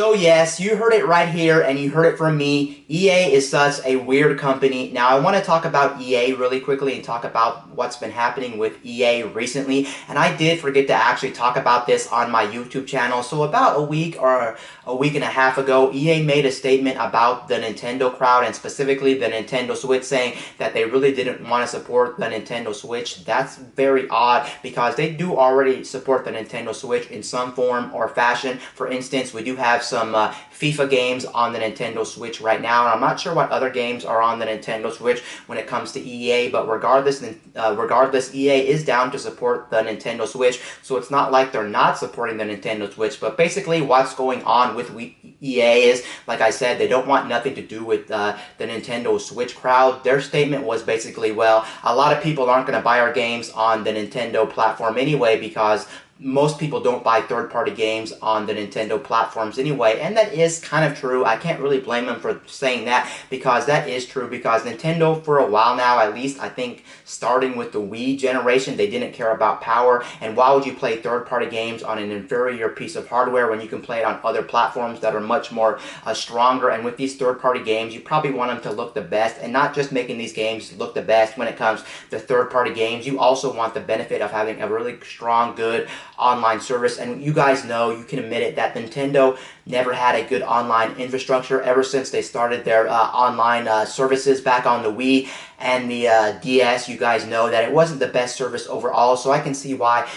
So yes, you heard it right here and you heard it from me. EA is such a weird company. Now I want to talk about EA really quickly and talk about what's been happening with EA recently. And I did forget to actually talk about this on my YouTube channel. So about a week or a week and a half ago, EA made a statement about the Nintendo crowd and specifically the Nintendo Switch, saying that they really didn't want to support the Nintendo Switch. That's very odd because they do already support the Nintendo Switch in some form or fashion. For instance, we do have some FIFA games on the Nintendo Switch right now, and I'm not sure what other games are on the Nintendo Switch when it comes to EA, but regardless, EA is down to support the Nintendo Switch, so it's not like they're not supporting the Nintendo Switch. But basically what's going on with EA is, like I said, they don't want nothing to do with the Nintendo Switch crowd. Their statement was basically, well, a lot of people aren't going to buy our games on the Nintendo platform anyway because most people don't buy third-party games on the Nintendo platforms anyway, and that is kind of true. I can't really blame them for saying that because that is true, because Nintendo for a while now, at least I think starting with the Wii generation, they didn't care about power, and why would you play third-party games on an inferior piece of hardware when you can play it on other platforms that are much more stronger? And with these third-party games, you probably want them to look the best, and not just making these games look the best when it comes to third-party games. You also want the benefit of having a really strong, good online service. And you guys know, you can admit it, that Nintendo never had a good online infrastructure ever since they started their online services back on the Wii and the DS. You guys know that it wasn't the best service overall, so I can see why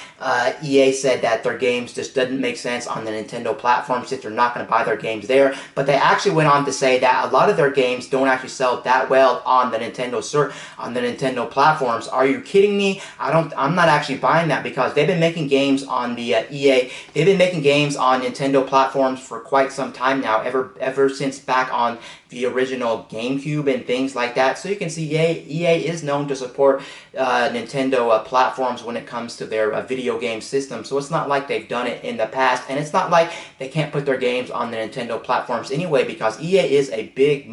EA said that their games just didn't make sense on the Nintendo platform since you're not going to buy their games there. But they actually went on to say that a lot of their games don't actually sell that well on the Nintendo platforms. Are you kidding me? I'm not actually buying that, because they've been making games on the they've been making games on Nintendo platforms for quite some time now, ever since back on the original GameCube and things like that. So you can see EA is known to support Nintendo platforms when it comes to their video game system. So it's not like they've done it in the past, and it's not like they can't put their games on the Nintendo platforms anyway, because EA is a big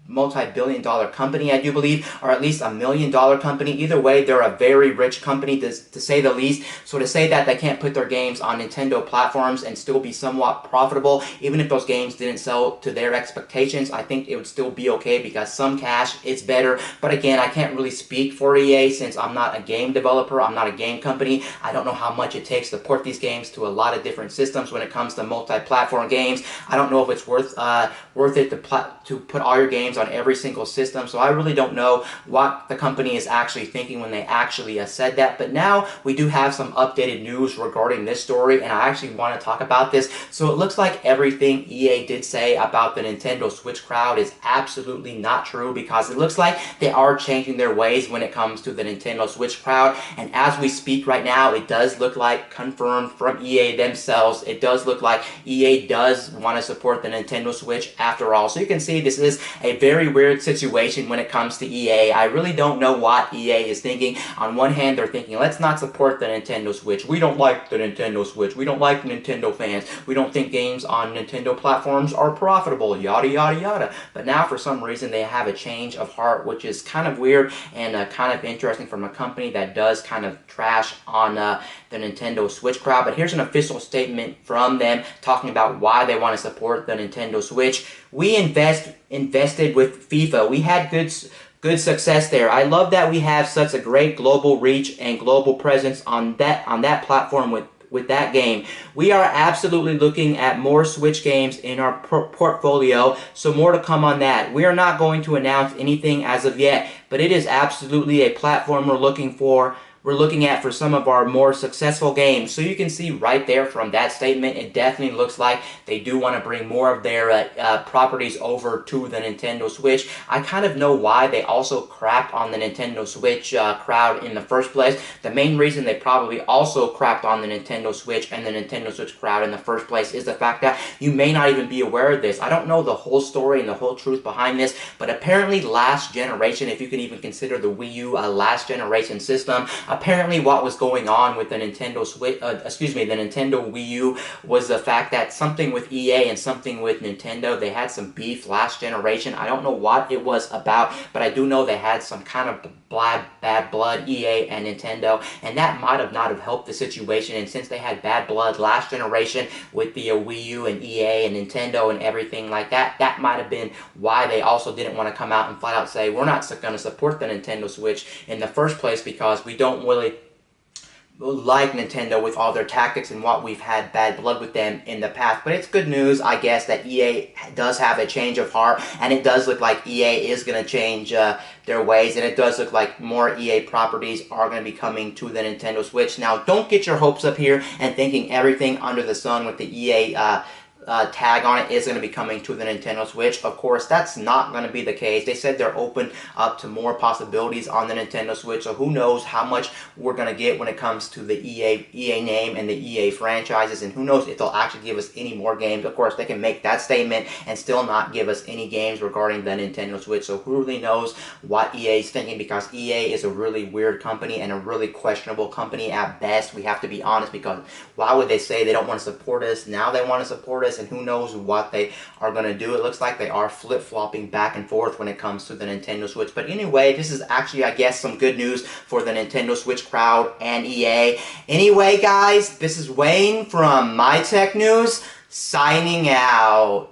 multi-billion-dollar company, I do believe, or at least $1 million company. Either way, they're a very rich company, to say the least. So to say that they can't put their games on Nintendo platforms and still be somewhat profitable, even if those games didn't sell to their expectations, I think it would still be okay, because some cash is better. But again, I can't really speak for EA since I'm not a game developer, I'm not a game company. I don't know how much it takes to port these games to a lot of different systems when it comes to multi-platform games. I don't know if it's worth it to put all your games on every single system. So I really don't know what the company is actually thinking when they actually said that. But now we do have some updated news regarding this story, and I actually want to talk about this. So it looks like everything EA did say about the Nintendo Switch crowd is absolutely not true, because it looks like they are changing their ways when it comes to the Nintendo Switch crowd. And as we speak right now, it does look like, confirmed from EA themselves, it does look like EA does want to support the Nintendo Switch after all. So you can see this is a very weird situation when it comes to EA. I really don't know what EA is thinking. On one hand, they're thinking, let's not support the Nintendo Switch. We don't like the Nintendo Switch. We don't like Nintendo fans. We don't think games on Nintendo platforms are profitable, yada, yada, yada. But now, for some reason, they have a change of heart, which is kind of weird and kind of interesting from a company that does kind of trash on the Nintendo Switch crowd. But here's an official statement from them talking about why they want to support the Nintendo Switch. We invested with FIFA. We had good success there. I love that we have such a great global reach and global presence on that platform with that game. We are absolutely looking at more Switch games in our portfolio, so more to come on that. We are not going to announce anything as of yet, but it is absolutely a platform we're looking at for some of our more successful games. So you can see right there from that statement, it definitely looks like they do want to bring more of their properties over to the Nintendo Switch. I kind of know why they also crapped on the Nintendo Switch crowd in the first place. The main reason they probably also crapped on the Nintendo Switch and the Nintendo Switch crowd in the first place is the fact that you may not even be aware of this. I don't know the whole story and the whole truth behind this, but apparently last generation, if you can even consider the Wii U a last generation system, Apparently what was going on with the Nintendo Switch, the Nintendo Wii U, was the fact that something with EA and something with Nintendo, they had some beef last generation. I don't know what it was about, but I do know they had some kind of bad blood, EA and Nintendo, and that might have not have helped the situation. And since they had bad blood last generation with the Wii U and EA and Nintendo and everything like that, that might have been why they also didn't want to come out and flat out say, we're not going to support the Nintendo Switch in the first place, because we don't really like Nintendo with all their tactics and what we've had bad blood with them in the past. But it's good news, I guess, that EA does have a change of heart, and it does look like EA is going to change their ways, and it does look like more EA properties are going to be coming to the Nintendo Switch. Now, don't get your hopes up here and thinking everything under the sun with the EA tag on it is going to be coming to the Nintendo Switch. Of course, that's not going to be the case. They said they're open up to more possibilities on the Nintendo Switch, so who knows how much we're going to get when it comes to the EA name and the EA franchises, and who knows if they'll actually give us any more games. Of course, they can make that statement and still not give us any games regarding the Nintendo Switch, so who really knows what EA is thinking, because EA is a really weird company and a really questionable company at best. We have to be honest, because why would they say they don't want to support us? Now they want to support us, and who knows what they are going to do. It looks like they are flip-flopping back and forth when it comes to the Nintendo Switch. But anyway, this is actually, I guess, some good news for the Nintendo Switch crowd and EA. Anyway, guys, this is Wayne from My Tech News, signing out.